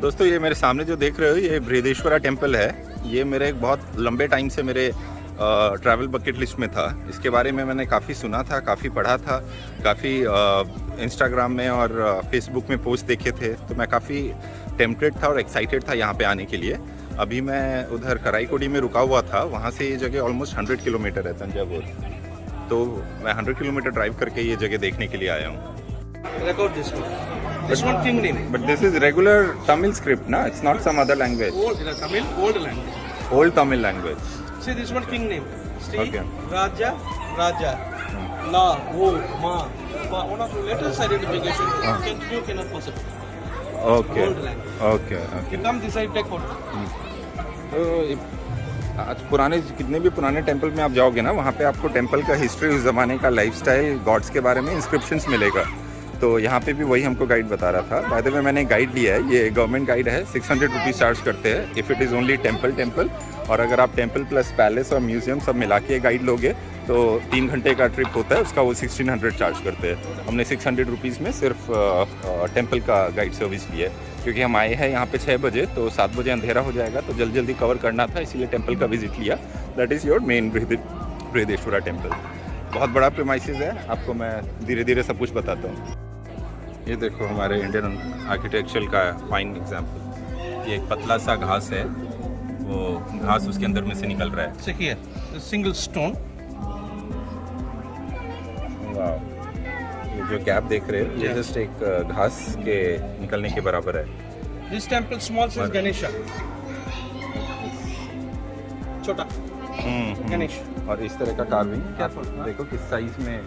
दोस्तों ये मेरे सामने जो देख रहे हो ये बृहदेश्वरा टेम्पल है। ये मेरे एक बहुत लंबे टाइम से मेरे ट्रैवल बकेट लिस्ट में था। इसके बारे में मैंने काफ़ी सुना था, काफ़ी पढ़ा था, काफ़ी इंस्टाग्राम में और फेसबुक में पोस्ट देखे थे, तो मैं काफ़ी टेम्पटेड था और एक्साइटेड था यहाँ पे आने के लिए। अभी मैं उधर कराईकोडी में रुका हुआ था, वहाँ से ये जगह ऑलमोस्ट 100 किलोमीटर है तंजावुर, तो मैं 100 किलोमीटर ड्राइव करके ये जगह देखने के लिए आया हूँ। Record this one. This one king name. But this is regular Tamil script, na? It's not some other language. Old Tamil, old language. Old Tamil language. See this one king name. Sri Okay. Raja, Raja. La, O, Ma. One of the letters identification. Continue cannot possible. Okay. Old language. Okay. Okay. You come this side, take photo. तो आज पुराने जितने भी पुराने temple में आप जाओगे ना, वहाँ पे आपको टेंपल का हिस्ट्री, उस ज़माने का लाइफस्टाइल, गॉड्स के बारे में इंस्क्रिप्शंस मिलेगा। तो यहाँ पे भी वही हमको गाइड बता रहा था। बाय द वे मैंने गाइड लिया है, ये गवर्नमेंट गाइड है, 600 रुपीज़ चार्ज करते हैं if it is only temple. और अगर आप टेम्पल प्लस पैलेस और म्यूजियम सब मिला के गाइड लोगे तो 3 घंटे का ट्रिप होता है, उसका वो 1600 चार्ज करते हैं। हमने 600 रुपीज़ में सिर्फ टेम्पल का गाइड सर्विस लिया है, क्योंकि हम आए हैं यहाँ पे 6 बजे, तो 7 बजे अंधेरा हो जाएगा, तो जल्दी कवर करना था, इसीलिए टेम्पल का विजिट लिया। That is your main Brihadeeswara temple. बहुत बड़ा प्रीमाइसेस है, आपको मैं धीरे धीरे सब कुछ बताता हूँ। ये देखो हमारे इंडियन आर्किटेक्चर का फाइन एग्जाम्पल। ये एक पतला सा घास है, वो घास उसके अंदर में से निकल रहा है। See here, the single stone. वाह, ये जो गैप देख रहे हो ये जस्ट एक घास के निकलने के बराबर है। This temple small says Ganesha. छोटा गणेश। और इस तरह का कार्विंग Careful, हाँ। देखो किस साइज में।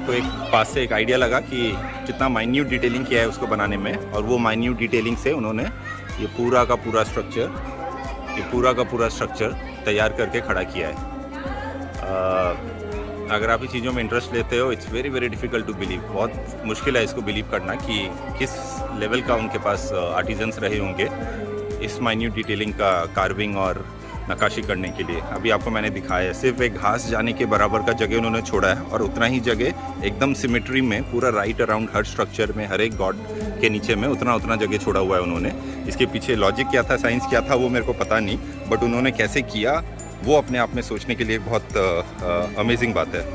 तो एक पास से एक आइडिया लगा कि कितना माइन्यूट डिटेलिंग किया है उसको बनाने में, और वो माइन्यूट डिटेलिंग से उन्होंने ये पूरा का पूरा स्ट्रक्चर तैयार करके खड़ा किया है। अगर आप इस चीज़ों में इंटरेस्ट लेते हो, it's very very difficult to believe. बहुत मुश्किल है इसको बिलीव करना कि किस लेवल का उनके पास आर्टिजन्स रहे होंगे इस माइन्यूट डिटेलिंग का कार्विंग और नक्काशी करने के लिए। अभी आपको मैंने दिखाया है, सिर्फ एक घास जाने के बराबर का जगह उन्होंने छोड़ा है, और उतना ही जगह एकदम सिमेट्री में पूरा राइट अराउंड हर स्ट्रक्चर में, हर एक गॉड के नीचे में उतना जगह छोड़ा हुआ है उन्होंने। इसके पीछे लॉजिक क्या था, साइंस क्या था, वो मेरे को पता नहीं, बट उन्होंने कैसे किया वो अपने आप में सोचने के लिए बहुत अमेजिंग बात है।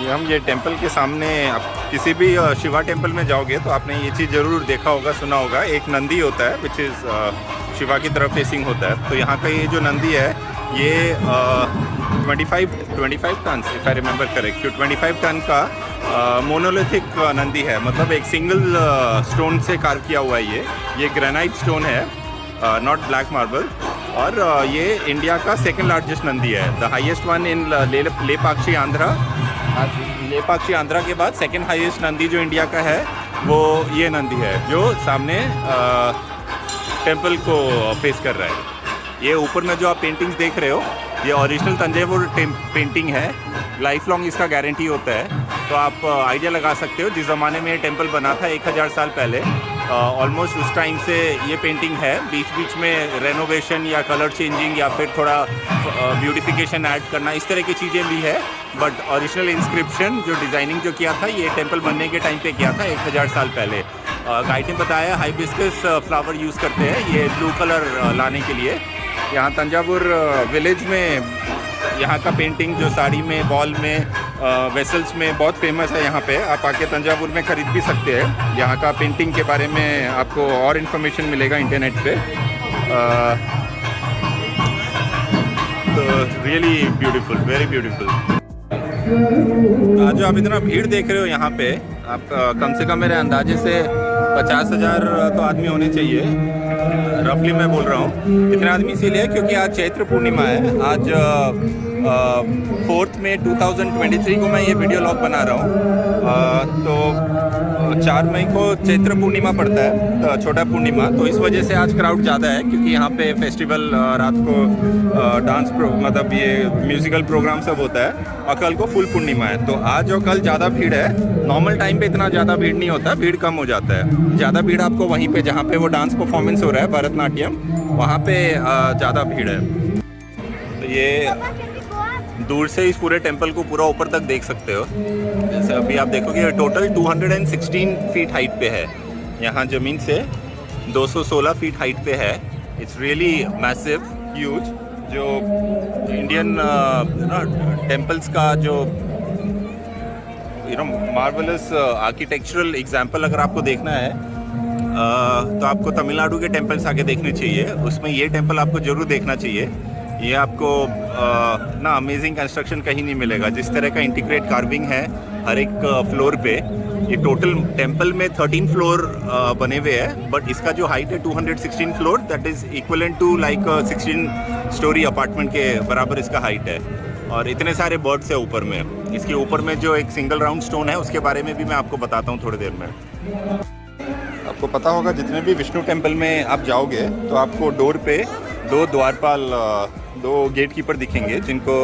हम ये टेंपल के सामने, आप किसी भी शिवा टेंपल में जाओगे तो आपने ये चीज़ ज़रूर देखा होगा, सुना होगा, एक नंदी होता है विच इज़ शिवा की तरफ फेसिंग होता है। तो यहाँ का ये जो नंदी है ये 25 ton, if I remember correct, 25 ton का मोनोलिथिक नंदी है, मतलब एक सिंगल स्टोन से कार्व किया हुआ है। ये ग्रेनाइट स्टोन है, नॉट ब्लैक मार्बल, और ये इंडिया का सेकेंड लार्जेस्ट नंदी है। The highest one in Lepakshi Andhra के बाद सेकेंड हाईएस्ट नंदी जो इंडिया का है वो ये नंदी है, जो सामने टेंपल को फेस कर रहा है। ये ऊपर में जो आप पेंटिंग्स देख रहे हो ये ओरिजिनल तंजावुर पेंटिंग है, लाइफ लॉन्ग इसका गारंटी होता है। तो आप आइडिया लगा सकते हो जिस ज़माने में ये टेंपल बना था 1000 साल पहले, ऑलमोस्ट उस टाइम से ये पेंटिंग है। बीच में रेनोवेशन या कलर चेंजिंग या फिर थोड़ा ब्यूटिफिकेशन ऐड करना, इस तरह की चीज़ें भी है, बट ओरिजिनल इंस्क्रिप्शन जो डिज़ाइनिंग जो किया था ये टेंपल बनने के टाइम पे किया था 1000 साल पहले। गाइड ने बताया हाइबिस्कस फ्लावर यूज़ करते हैं ये ब्लू कलर लाने के लिए। यहाँ तंजावुर विलेज में यहाँ का पेंटिंग जो साड़ी में, बॉल में, वेसल्स में बहुत फेमस है। यहाँ पे आप आके तंजावुर में ख़रीद भी सकते हैं। यहाँ का पेंटिंग के बारे में आपको और इन्फॉर्मेशन मिलेगा इंटरनेट पे। तो रियली ब्यूटीफुल, वेरी ब्यूटीफुल। आज जो आप इतना भीड़ देख रहे हो यहाँ पे, आप कम से कम मेरे अंदाजे से 50,000 तो आदमी होने चाहिए, रफली मैं बोल रहा हूँ। इतने आदमी इसीलिए क्योंकि आज चैत्र पूर्णिमा है। आज 4 मई 2023 को मैं ये वीडियो लॉग बना रहा हूँ। तो 4 मई को चैत्र पूर्णिमा पड़ता है, छोटा पूर्णिमा, तो इस वजह से आज क्राउड ज़्यादा है, क्योंकि यहाँ पे फेस्टिवल, रात को डांस मतलब ये म्यूज़िकल प्रोग्राम सब होता है, और कल को फुल पूर्णिमा है। तो आज और कल ज़्यादा भीड़ है। नॉर्मल टाइम पे इतना ज़्यादा भीड़ नहीं होता, भीड़ कम हो जाता है। ज़्यादा भीड़ आपको वहीं पे जहाँ पे वो डांस परफॉर्मेंस हो रहा है, भरतनाट्यम, वहाँ पे ज़्यादा भीड़ है। तो ये दूर से इस पूरे टेंपल को पूरा ऊपर तक देख सकते हो। जैसे अभी आप देखोगे टोटल 216 फीट हाइट पे है। यहाँ ज़मीन से 216 फीट हाइट पे है। It's really massive, huge. जो इंडियन टेम्पल्स का जो मार्वलस आर्किटेक्चरल एग्जाम्पल अगर आपको देखना है तो आपको तमिलनाडु के टेम्पल्स आके देखने चाहिए। उसमें ये टेम्पल आपको ज़रूर देखना चाहिए। ये आपको ना अमेजिंग कंस्ट्रक्शन कहीं नहीं मिलेगा। जिस तरह का इंटीग्रेट कार्विंग है हर एक फ्लोर पे। ये टोटल टेम्पल में 13 फ्लोर बने हुए हैं, बट इसका जो हाइट है 216 floor, that is equivalent to like 16 story apartment के बराबर इसका हाइट है। और इतने सारे बर्ड्स है ऊपर में। इसके ऊपर में जो एक सिंगल राउंड स्टोन है उसके बारे में भी मैं आपको बताता हूँ थोड़ी देर में। आपको पता होगा जितने भी विष्णु टेम्पल में आप जाओगे तो आपको डोर पे 2 द्वारपाल, 2 गेट कीपर दिखेंगे जिनको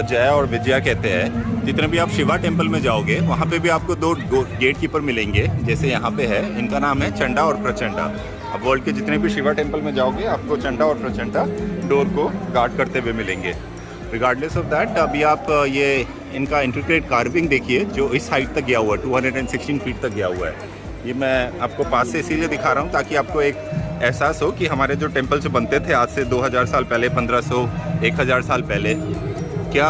जया और विजया कहते हैं। जितने भी आप शिवा टेम्पल में जाओगे वहाँ पे भी आपको 2 गेट कीपर मिलेंगे। जैसे यहाँ पे है, इनका नाम है चंडा और प्रचंडा। अब वर्ल्ड के जितने भी शिवा टेम्पल में जाओगे आपको चंडा और प्रचंडा डोर को गार्ड करते हुए मिलेंगे। रिगार्डलेस ऑफ दैट, अभी आप ये इनका इंट्रिकेट कार्विंग देखिए जो इस हाइट तक गया हुआ है, 216 फीट तक गया हुआ है। ये मैं आपको पास से इसीलिए दिखा रहा हूँ ताकि आपको एक एहसास हो कि हमारे जो टेम्पल्स बनते थे आज से 2000 साल पहले, 1500, 1000 साल पहले, क्या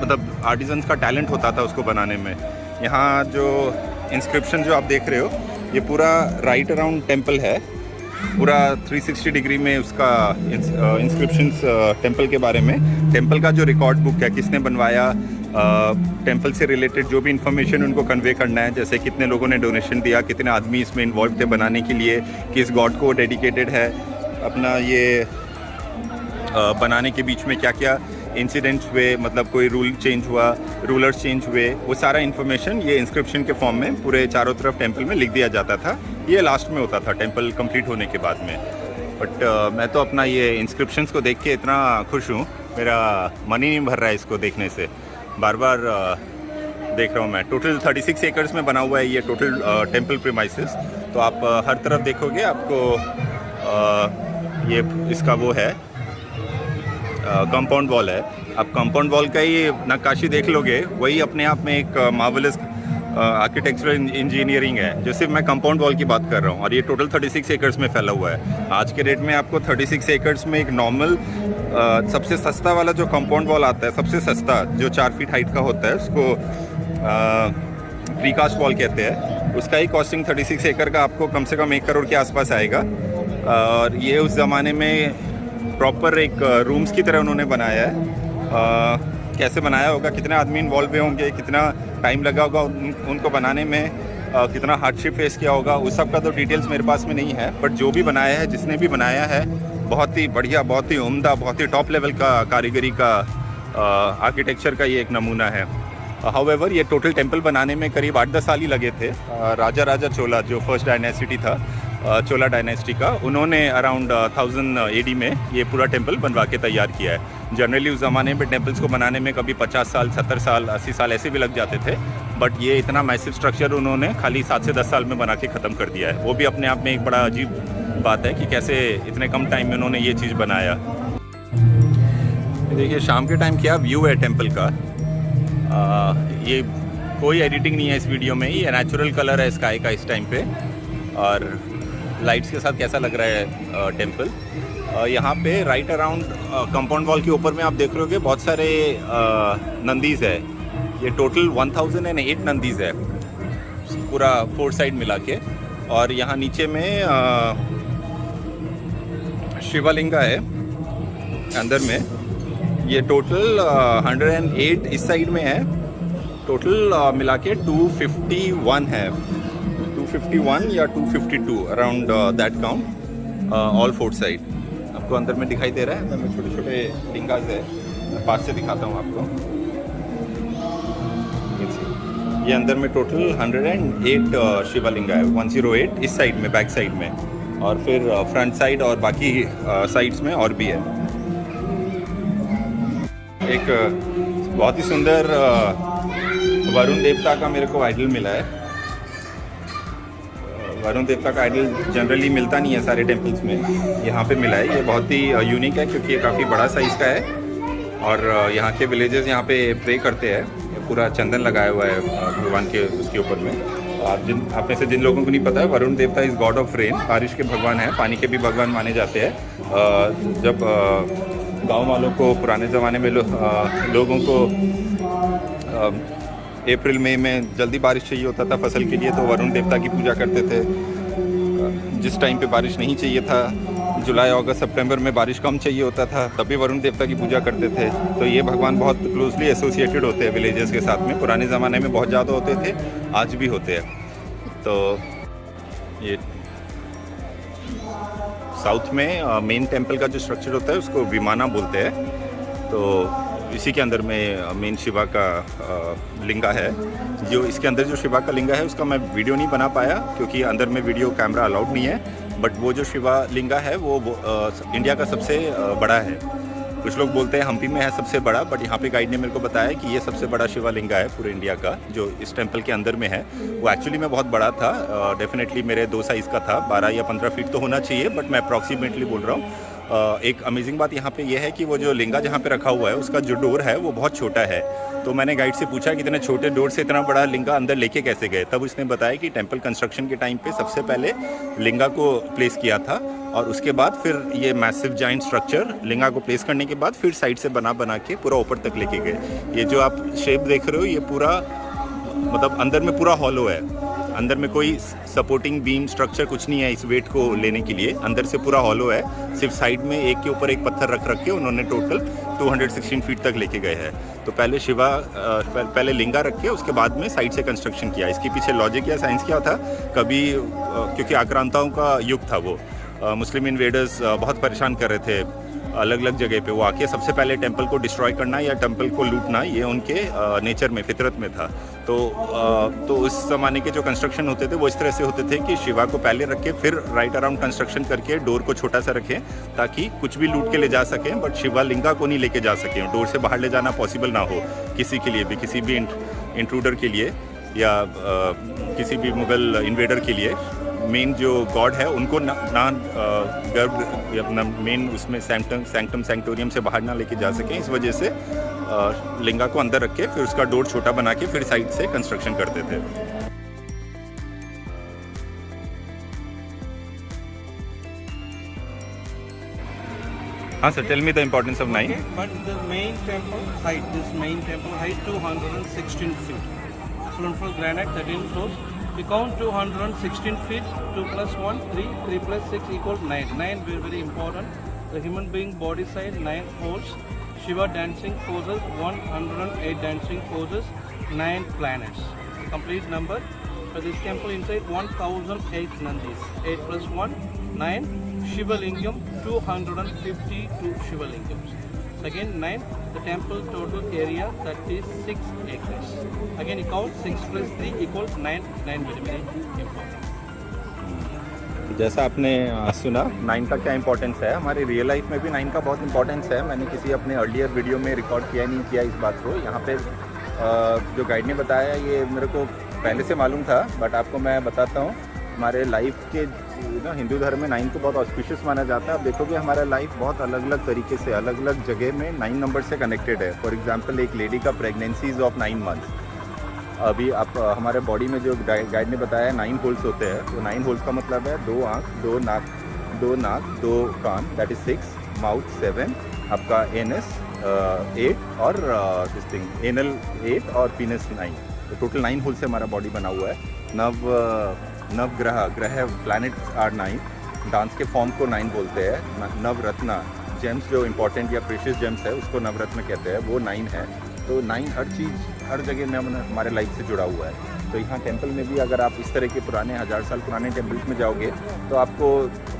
मतलब आर्टिजन्स का टैलेंट होता था उसको बनाने में। यहाँ जो इंस्क्रिप्शन जो आप देख रहे हो ये पूरा राइट अराउंड टेम्पल है। पूरा 360 डिग्री में उसका इंस्क्रिप्शंस टेंपल के बारे में, टेंपल का जो रिकॉर्ड बुक है, किसने बनवाया, टेंपल से रिलेटेड जो भी इन्फॉर्मेशन उनको कन्वे करना है, जैसे कितने लोगों ने डोनेशन दिया, कितने आदमी इसमें इन्वॉल्व थे बनाने के लिए, किस गॉड को डेडिकेटेड है, अपना ये बनाने के बीच में क्या क्या इंसिडेंट्स हुए, मतलब कोई रूल चेंज हुआ, रूलर्स चेंज हुए, वो सारा इन्फॉर्मेशन ये इंस्क्रिप्शन के फॉर्म में पूरे चारों तरफ टेंपल में लिख दिया जाता था। ये लास्ट में होता था टेंपल कंप्लीट होने के बाद में। बट मैं तो अपना ये इंस्क्रिप्शंस को देख के इतना खुश हूँ, मेरा मन ही नहीं भर रहा है इसको देखने से। बार बार देख रहा हूँ मैं। टोटल 36 एकर्स में बना हुआ है ये टोटल टेंपल प्रीमाइसेस। तो आप हर तरफ देखोगे आपको ये इसका वो है कंपाउंड वॉल है। आप कंपाउंड वॉल का ही नक्काशी देख लोगे, वही अपने आप में एक मार्वलस आर्किटेक्चरल इंजीनियरिंग है, जो सिर्फ मैं कंपाउंड वॉल की बात कर रहा हूँ। और ये टोटल 36 एकर्स में फैला हुआ है। आज के डेट में आपको 36 एकर्स में एक नॉर्मल सबसे सस्ता वाला जो कंपाउंड वॉल आता है, सबसे सस्ता जो 4 फीट हाइट का होता है, उसको प्रीकास्ट वॉल कहते हैं, उसका ही कॉस्टिंग 36 एकड़ का आपको कम से कम 1 करोड़ के आसपास आएगा। और ये उस ज़माने में प्रॉपर एक रूम्स की तरह उन्होंने बनाया है। कैसे बनाया होगा, कितने आदमी इन्वॉल्व हुए होंगे, कितना टाइम लगा होगा उनको बनाने में, कितना हार्डशिप फेस किया होगा, उस सब का तो डिटेल्स मेरे पास में नहीं है। बट जो भी बनाया है, जिसने भी बनाया है, बहुत ही बढ़िया, बहुत ही उम्दा, बहुत ही टॉप लेवल का कारीगरी का आर्किटेक्चर का ये एक नमूना है। हाउएवर ये टोटल टेंपल बनाने में करीब 8-10 साल ही लगे थे। राजा चोला जो फर्स्ट डायनेसिटी था, चोला डायनेस्टी का, उन्होंने अराउंड 1000 AD में ये पूरा टेंपल बनवा के तैयार किया है। जनरली उस ज़माने में टेंपल्स को बनाने में कभी 50 साल, 70 साल, 80 साल ऐसे भी लग जाते थे। बट ये इतना मैसिव स्ट्रक्चर उन्होंने खाली 7 से 10 साल में बना के ख़त्म कर दिया है। वो भी अपने आप में एक बड़ा अजीब बात है कि कैसे इतने कम टाइम में उन्होंने ये चीज़ बनाया। देखिए शाम के टाइम क्या व्यू है टेंपल का। ये कोई एडिटिंग नहीं है इस वीडियो में, ये नेचुरल कलर है स्काई का इस टाइम पे। और लाइट्स के साथ कैसा लग रहा है टेंपल। यहाँ पे राइट अराउंड कंपाउंड वॉल के ऊपर में आप देख रहे होगे बहुत सारे नंदीज़ है। ये टोटल 1008 नंदीज़ है पूरा 4 साइड मिला के। और यहाँ नीचे में शिवलिंगा है अंदर में। ये टोटल 108 इस साइड में है। टोटल मिला के 251 है, 251 या 252 around that count, all 4 side. आपको अंदर में दिखाई दे रहा है, अंदर में छोटे छोटे लिंगास है। मैं पास से दिखाता हूँ आपको। ये अंदर में टोटल 108 शिवलिंगा है, 108 इस साइड में, बैक साइड में, और फिर फ्रंट साइड और बाकी साइड्स में और भी है। एक बहुत ही सुंदर वरुण देवता का मेरे को आइडल मिला है। वरुण देवता का आइडल जनरली मिलता नहीं है सारे टेम्पल्स में, यहाँ पे मिला है। ये बहुत ही यूनिक है क्योंकि ये काफ़ी बड़ा साइज़ का है और यहाँ के विलेजेस यहाँ पे प्रे करते हैं, पूरा चंदन लगाया हुआ है भगवान के उसके ऊपर में। आप में से जिन लोगों को नहीं पता है, वरुण देवता इज़ गॉड ऑफ रेन, बारिश के भगवान हैं, पानी के भी भगवान माने जाते हैं। जब गांव वालों को पुराने ज़माने में लोगों को अप्रैल मई में जल्दी बारिश चाहिए होता था फसल के लिए, तो वरुण देवता की पूजा करते थे। जिस टाइम पे बारिश नहीं चाहिए था, जुलाई अगस्त सितंबर में बारिश कम चाहिए होता था, तब भी वरुण देवता की पूजा करते थे। तो ये भगवान बहुत क्लोजली एसोसिएटेड होते हैं विलेजेस के साथ में। पुराने ज़माने में बहुत ज़्यादा होते थे, आज भी होते हैं। तो ये साउथ में मेन टेम्पल का जो स्ट्रक्चर होता है उसको विमाना बोलते हैं। तो इसी के अंदर में मेन शिवा का लिंगा है। जो इसके अंदर जो शिवा का लिंगा है उसका मैं वीडियो नहीं बना पाया क्योंकि अंदर में वीडियो कैमरा अलाउड नहीं है। बट वो जो शिवा लिंगा है वो इंडिया का सबसे बड़ा है। कुछ लोग बोलते हैं हम्पी में है सबसे बड़ा, बट यहाँ पे गाइड ने मेरे को बताया कि ये सबसे बड़ा शिवा लिंगा है पूरे इंडिया का, जो इस टेम्पल के अंदर में है। वो एक्चुअली में बहुत बड़ा था, डेफिनेटली मेरे 2 साइज़ का था, 12 या 15 फीट तो होना चाहिए, बट मैं अप्रॉक्सीमेटली बोल रहा हूँ। एक अमेजिंग बात यहाँ पे ये है कि वो जो लिंगा जहाँ पे रखा हुआ है उसका जो डोर है वो बहुत छोटा है। तो मैंने गाइड से पूछा कि इतने छोटे डोर से इतना बड़ा लिंगा अंदर लेके कैसे गए। तब उसने बताया कि टेंपल कंस्ट्रक्शन के टाइम पे सबसे पहले लिंगा को प्लेस किया था और उसके बाद फिर ये मैसिव जाइंट स्ट्रक्चर लिंगा को प्लेस करने के बाद फिर साइड से बना के पूरा ऊपर तक लेके गए। ये जो आप शेप देख रहे हो ये पूरा मतलब अंदर में पूरा हॉलो है, अंदर में कोई सपोर्टिंग बीम स्ट्रक्चर कुछ नहीं है इस वेट को लेने के लिए। अंदर से पूरा हॉलो है, सिर्फ साइड में एक के ऊपर एक पत्थर रख के उन्होंने टोटल 216 फीट तक लेके गए हैं। तो पहले पहले लिंगा रख के उसके बाद में साइड से कंस्ट्रक्शन किया। इसके पीछे लॉजिक या साइंस क्या था, कभी क्योंकि आक्रांताओं का युग था, वो मुस्लिम इन्वेडर्स बहुत परेशान कर रहे थे अलग अलग जगह पे। वो आके सबसे पहले टेंपल को डिस्ट्रॉय करना या टेंपल को लूटना ये उनके नेचर में, फितरत में था। तो उस ज़माने के जो कंस्ट्रक्शन होते थे वो इस तरह से होते थे कि शिवा को पहले रख के फिर राइट अराउंड कंस्ट्रक्शन करके डोर को छोटा सा रखें ताकि कुछ भी लूट के ले जा सकें, बट शिवा लिंगा को नहीं लेके जा सकें। डोर से बाहर ले जाना पॉसिबल ना हो किसी के लिए भी, किसी भी इंट्रूडर के लिए या किसी भी मुगल इन्वेडर के लिए। मेन जो गॉड है उनको ना गर्भ अपना मेन उसमें सैंक्टम सैंक्टोरियम से बाहर ना लेके जा सकें, इस वजह से लिंगा को अंदर रख के फिर उसका डोर छोटा बना के फिर साइड से कंस्ट्रक्शन करते थे। हाँ sir, tell me the importance of 9। But the main temple height, this main temple height 216 feet. Stone for granite 13 floors. We count 216 feet. 2 plus 1, 3. 3 plus 6 equals 9. 9 very very important. The human being body size 9 holes. Shiva dancing poses 108 dancing poses, 9 planets. The complete number for this temple inside 1008 Nandis. 8 plus 1, 9. Shiva Lingam 252 Shiva Lingams. Again 9. The temple total area 36 acres. Again you count 6 plus 3 equals 9. 9 very very important. जैसा आपने सुना 9 का क्या importance है, हमारी real life में भी 9 का बहुत इंपॉर्टेंस है। मैंने किसी अपने अर्लियर वीडियो में रिकॉर्ड किया नहीं किया इस बात को। यहाँ पे जो गाइड ने बताया ये मेरे को पहले से मालूम था, बट आपको मैं बताता हूँ। हमारे लाइफ के हिंदू धर्म में 9 को बहुत ऑस्पिशियस माना जाता है। आप देखोगे हमारा लाइफ बहुत अलग अलग तरीके से अलग अलग जगह में 9 नंबर से कनेक्टेड है। फॉर एग्जांपल एक लेडी का प्रेगनेंसीज ऑफ 9 मंथ्स। अभी आप हमारे बॉडी में जो गाइड ने बताया 9 होल्स होते हैं, तो 9 होल्स का मतलब है 2 आँख, 2 नाक, 2 कान, दैट इज 6, माउथ 7, आपका एनस 8 और दिस थिंग एनल 8 और पीनस 9। तो टोटल 9 होल्स से हमारा बॉडी बना हुआ है। ग्रह प्लैनेट्स आर 9। डांस के फॉर्म को 9 बोलते हैं। नवरत्न जेम्स जो इंपॉर्टेंट या प्रेशियस जेम्स है उसको नवरत्न कहते हैं, वो 9 है। तो 9 हर चीज़ हर जगह में हमारे लाइफ से जुड़ा हुआ है। तो यहाँ टेंपल में भी अगर आप इस तरह के पुराने 1000 साल पुराने टेंपल्स में जाओगे तो आपको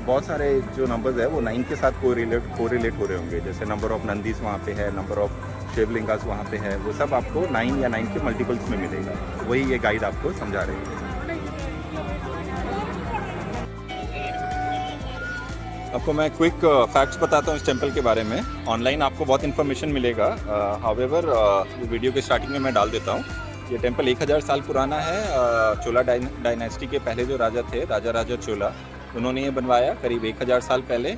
बहुत सारे जो नंबर्स है वो 9 के साथ कोरिलेट हो रहे होंगे। जैसे नंबर ऑफ नंदीस वहाँ पे है, नंबर ऑफ शिवलिंगास वहाँ पे है, वो सब आपको 9 या 9 के मल्टीपल्स में मिलेगा। वही ये गाइड आपको समझा रही है। आपको मैं क्विक फैक्ट्स बताता हूँ इस टेंपल के बारे में। ऑनलाइन आपको बहुत इन्फॉर्मेशन मिलेगा, हाउएवर वीडियो के स्टार्टिंग में मैं डाल देता हूँ। ये टेंपल 1000 साल पुराना है। चोला डायनेस्टी के पहले जो राजा थे, राजा चोला, उन्होंने ये बनवाया करीब 1000 साल पहले।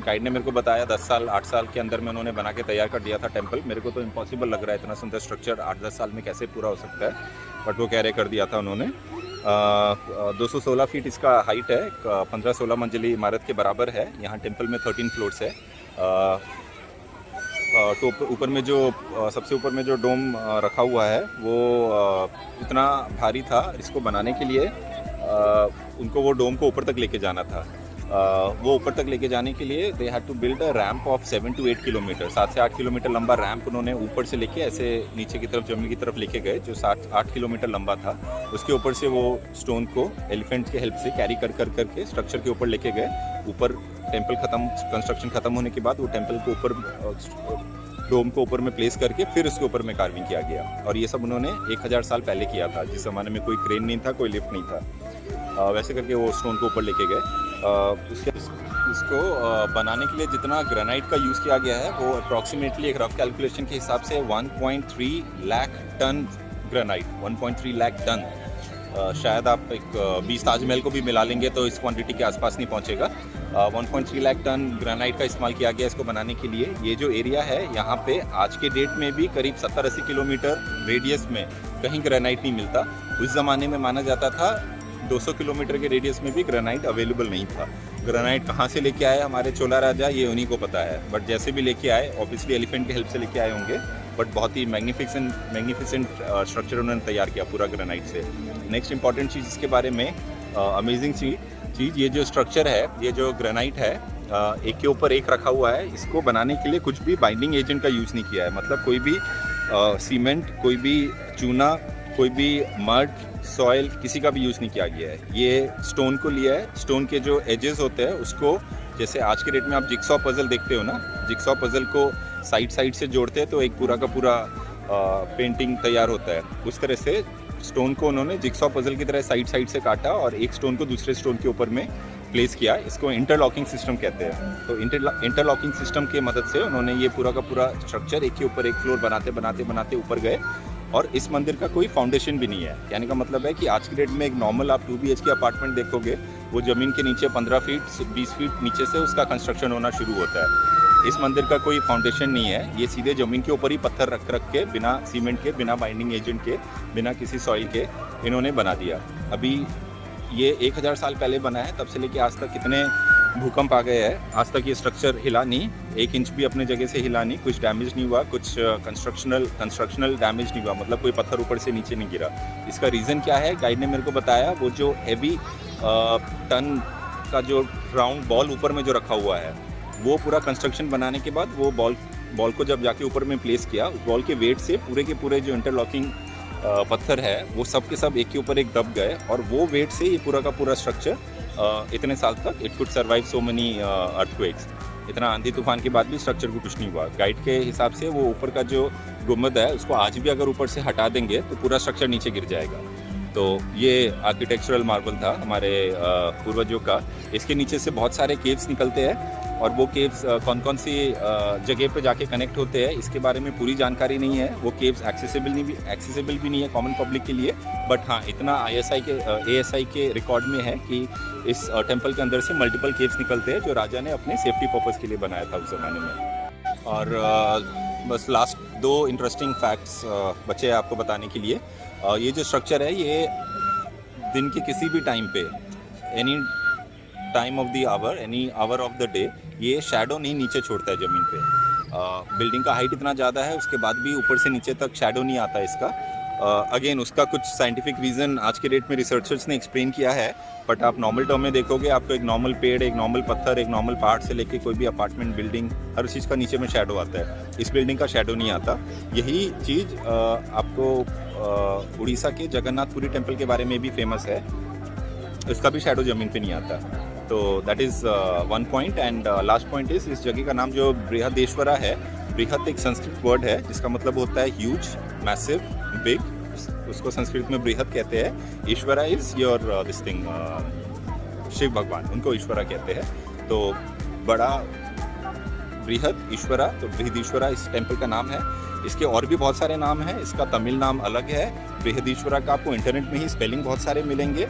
गाइड ने मेरे को बताया 10 साल 8 साल के अंदर में उन्होंने बना के तैयार कर दिया था टेम्पल। मेरे को तो इम्पॉसिबल लग रहा है इतना सुंदर स्ट्रक्चर 8-10 साल में कैसे पूरा हो सकता है, बट वो कह रहे कर दिया था उन्होंने। 216 फीट इसका हाइट है, 15-16 मंजिली इमारत के बराबर है। यहाँ टेम्पल में 13 फ्लोर्स है। तो ऊपर में जो सबसे ऊपर में जो डोम रखा हुआ है वो इतना भारी था, इसको बनाने के लिए उनको वो डोम को ऊपर तक लेके जाना था। वो ऊपर तक लेके जाने के लिए they had to build a ramp of 7 to 8 kilometre. 7 से 8 किलोमीटर लंबा रैंप उन्होंने ऊपर से लेके ऐसे नीचे की तरफ जमीन की तरफ लेके गए, जो 7-8 किलोमीटर लंबा था। उसके ऊपर से वो स्टोन को एलिफेंट के हेल्प से कैरी कर करके स्ट्रक्चर के ऊपर लेके गए। ऊपर टेम्पल कंस्ट्रक्शन खत्म होने के बाद वो टेम्पल को ऊपर डोम को ऊपर में प्लेस करके फिर उसके ऊपर में कार्विंग किया गया। और ये सब उन्होंने 1000 साल पहले किया था, जिस ज़माने में कोई क्रेन नहीं था, कोई लिफ्ट नहीं था। वैसे करके वो स्टोन को ऊपर लेके गए। इसको बनाने के लिए जितना ग्रेनाइट का यूज़ किया गया है वो अप्रॉक्सीमेटली एक रफ कैलकुलेशन के हिसाब से 1.3 lakh ton granite, 1.3 lakh ton. शायद आप एक 20 ताजमहल को भी मिला लेंगे तो इस क्वांटिटी के आसपास नहीं पहुंचेगा। 1.3 लाख टन ग्रेनाइट का इस्तेमाल किया गया इसको बनाने के लिए। ये जो एरिया है यहाँ पे आज के डेट में भी करीब 70-80 किलोमीटर रेडियस में कहीं ग्रेनाइट नहीं मिलता। उस ज़माने में माना जाता था 200 किलोमीटर के रेडियस में भी ग्रेनाइट अवेलेबल नहीं था। ग्रेनाइट कहाँ से लेके आए हमारे चोला राजा, ये उन्हीं को पता है। बट जैसे भी लेके आए, ऑब्वियसली एलिफेंट की हेल्प से लेके आए होंगे, बट बहुत ही मैग्निफिसेंट स्ट्रक्चर उन्होंने तैयार किया पूरा ग्रेनाइट से। नेक्स्ट इंपॉर्टेंट चीज़ इसके बारे में, अमेजिंग चीज़, ये जो स्ट्रक्चर है, ये जो ग्रेनाइट है, एक के ऊपर एक रखा हुआ है। इसको बनाने के लिए कुछ भी बाइंडिंग एजेंट का यूज़ नहीं किया है। मतलब कोई भी सीमेंट, कोई भी चूना, कोई भी मड, सॉइल, किसी का भी यूज़ नहीं किया गया है। ये स्टोन को लिया है। स्टोन के जो एजेस होते हैं उसको, जैसे आज के डेट में आप जिक्सॉ पजल देखते हो ना, जिक्सॉ पजल को साइड से जोड़ते हैं तो एक पूरा का पूरा पेंटिंग तैयार होता है। उस तरह से स्टोन को उन्होंने जिक्सॉ पजल की तरह साइड से काटा और एक स्टोन को दूसरे स्टोन के ऊपर में प्लेस किया। इसको इंटरलॉकिंग सिस्टम कहते हैं। तो इंटरलॉकिंग सिस्टम की मदद से उन्होंने ये पूरा का पूरा स्ट्रक्चर एक के ऊपर एक फ्लोर बनाते ऊपर गए। और इस मंदिर का कोई फाउंडेशन भी नहीं है। कहने का मतलब है कि आज की डेट में एक नॉर्मल आप 2 BHK अपार्टमेंट देखोगे, वो ज़मीन के नीचे 15 फीट 20 फीट नीचे से उसका कंस्ट्रक्शन होना शुरू होता है। इस मंदिर का कोई फाउंडेशन नहीं है। ये सीधे ज़मीन के ऊपर ही पत्थर रख के, बिना सीमेंट के, बिना बाइंडिंग एजेंट के, बिना किसी सॉइल के इन्होंने बना दिया। अभी ये 1000 साल पहले बना है, तब से लेके आज तक कितने भूकंप आ गए हैं, आज तक ये स्ट्रक्चर हिला नहीं, 1 इंच भी अपने जगह से हिला नहीं, कुछ डैमेज नहीं हुआ, कुछ कंस्ट्रक्शनल डैमेज नहीं हुआ, मतलब कोई पत्थर ऊपर से नीचे नहीं गिरा। इसका रीज़न क्या है, गाइड ने मेरे को बताया, वो जो हैवी टन का जो राउंड बॉल ऊपर में जो रखा हुआ है, वो पूरा कंस्ट्रक्शन बनाने के बाद वो बॉल को जब जाके ऊपर में प्लेस किया, उस बॉल के वेट से पूरे के पूरे जो इंटरलॉकिंग पत्थर है वो सब के सब एक के ऊपर एक दब गए। और वो वेट से ये पूरा का पूरा स्ट्रक्चर इतने साल तक it could survive so many earthquakes. इतना आंधी तूफान के बाद भी स्ट्रक्चर को कुछ नहीं हुआ। गाइड के हिसाब से वो ऊपर का जो गुम्बद है उसको आज भी अगर ऊपर से हटा देंगे तो पूरा स्ट्रक्चर नीचे गिर जाएगा। तो ये आर्किटेक्चरल मार्वल था हमारे पूर्वजों का। इसके नीचे से बहुत सारे केव्स निकलते हैं और वो केव्स कौन कौन सी जगह पे जाके कनेक्ट होते हैं इसके बारे में पूरी जानकारी नहीं है। वो केव्स एक्सेसिबल भी नहीं है कॉमन पब्लिक के लिए। बट हाँ, इतना ASI के रिकॉर्ड में है कि इस टेम्पल के अंदर से मल्टीपल केव्स निकलते हैं जो राजा ने अपने सेफ्टी पर्पज़ के लिए बनाया था उस ज़माने में। और बस लास्ट 2 इंटरेस्टिंग फैक्ट्स बचे हैं आपको बताने के लिए। ये जो स्ट्रक्चर है ये दिन के किसी भी टाइम पे, any time of the hour, any hour of the day, ये शैडो नहीं नीचे छोड़ता है ज़मीन पे। बिल्डिंग का हाइट इतना ज़्यादा है उसके बाद भी ऊपर से नीचे तक शैडो नहीं आता इसका। अगेन उसका कुछ साइंटिफिक रीज़न आज के डेट में रिसर्चर्स ने एक्सप्लेन किया है। बट आप नॉर्मल टर्म में देखोगे आपको एक नॉर्मल पेड़, एक नॉर्मल पत्थर, एक नॉर्मल पहाड़ से लेके कोई भी अपार्टमेंट, बिल्डिंग, हर चीज़ का नीचे में शैडो आता है। इस बिल्डिंग का शैडो नहीं आता। यही चीज़ आपको उड़ीसा के जगन्नाथपुरी टेम्पल के बारे में भी फेमस है। इसका भी शैडो ज़मीन पे नहीं आता। तो that is 1 point. And last point is, इस जगह का नाम जो बृहदेश्वरा है, बृहद एक संस्कृत वर्ड है जिसका मतलब होता है ह्यूज, मैसिव, बिग। उसको संस्कृत में बृहद कहते हैं। Ishwara is your this thing, Shiva भगवान, उनको ईश्वरा कहते हैं। तो बड़ा बृहद ईश्वरा, तो बृहदीश्वरा इस टेम्पल का नाम है। इसके और भी बहुत सारे नाम हैं। इसका तमिल नाम अलग है। बृहदीश्वरा का आपको इंटरनेट में ही स्पेलिंग बहुत सारे मिलेंगे।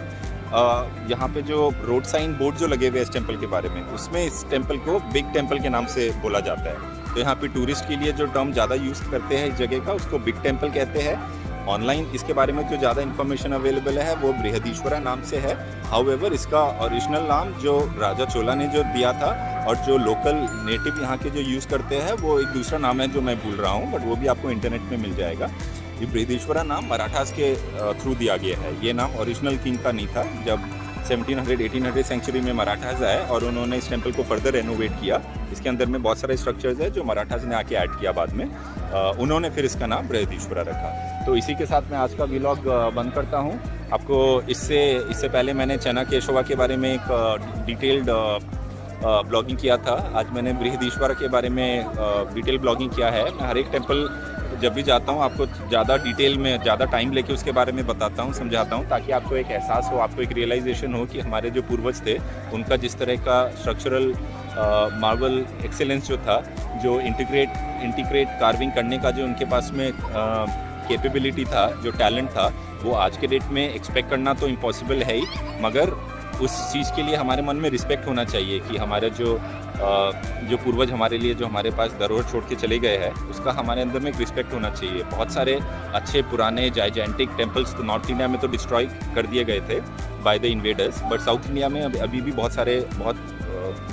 यहाँ पे जो रोड साइन बोर्ड जो लगे हुए हैं इस टेम्पल के बारे में, उसमें इस टेम्पल को बिग टेम्पल के नाम से बोला जाता है। तो यहाँ पे टूरिस्ट के लिए जो टर्म ज़्यादा यूज़ करते हैं इस जगह का, उसको बिग टेम्पल कहते हैं। ऑनलाइन इसके बारे में जो ज़्यादा इन्फॉर्मेशन अवेलेबल है वो बृहदीश्वरा नाम से है। हाउएवर इसका ओरिजिनल नाम जो राजा चोला ने जो दिया था और जो लोकल नेटिव यहाँ के जो यूज़ करते हैं वो एक दूसरा नाम है जो मैं भूल रहा हूँ, बट वो भी आपको इंटरनेट में मिल जाएगा। ये बृहदीश्वरा नाम मराठास के थ्रू दिया गया है। ये नाम ओरिजिनल किंग का नहीं था। जब 1700-1800 सेंचुरी में मराठास आए और उन्होंने इस टेम्पल को फर्दर रेनोवेट किया, इसके अंदर में बहुत सारे स्ट्रक्चर्स है जो मराठास ने आके ऐड किया बाद में, उन्होंने फिर इसका नाम बृहदीश्वरा रखा। तो इसी के साथ मैं आज का व्लॉग बंद करता हूँ। आपको इससे पहले मैंने चना केशवा के बारे में एक डिटेल्ड ब्लॉगिंग किया था। आज मैंने बृहदीश्वरा के बारे में डिटेल ब्लॉगिंग किया है। मैं हर एक टेम्पल जब भी जाता हूँ आपको ज़्यादा डिटेल में ज़्यादा टाइम लेके उसके बारे में बताता हूँ, समझाता हूँ, ताकि आपको एक एहसास हो, आपको एक रियलाइजेशन हो कि हमारे जो पूर्वज थे उनका जिस तरह का स्ट्रक्चरल मार्बल एक्सेलेंस जो था, जो इंटीग्रेट कार्विंग करने का जो उनके पास में कैपेबिलिटी था, जो टैलेंट था, वो आज के डेट में एक्सपेक्ट करना तो इम्पॉसिबल है ही, मगर उस चीज़ के लिए हमारे मन में रिस्पेक्ट होना चाहिए कि हमारे जो पूर्वज हमारे लिए जो हमारे पास धरोहर छोड़ के चले गए हैं, उसका हमारे अंदर में एक रिस्पेक्ट होना चाहिए। बहुत सारे अच्छे पुराने जाइजेंटिक टेम्पल्स तो नॉर्थ इंडिया में तो डिस्ट्रॉय कर दिए गए थे by the invaders, but south India में अभी भी बहुत सारे बहुत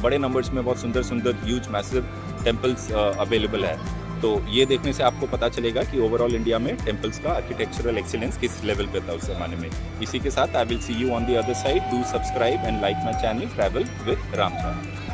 बड़े नंबर्स में बहुत सुंदर सुंदर ह्यूज मैसिव टेम्पल्स अवेलेबल है। तो ये देखने से आपको पता चलेगा कि ओवरऑल इंडिया में टेम्पल्स का आर्किटेक्चरल एक्सीलेंस किस लेवल पे था उस ज़माने में। इसी के साथ I will see you on the other side. Do subscribe and like my channel travel with रामचा।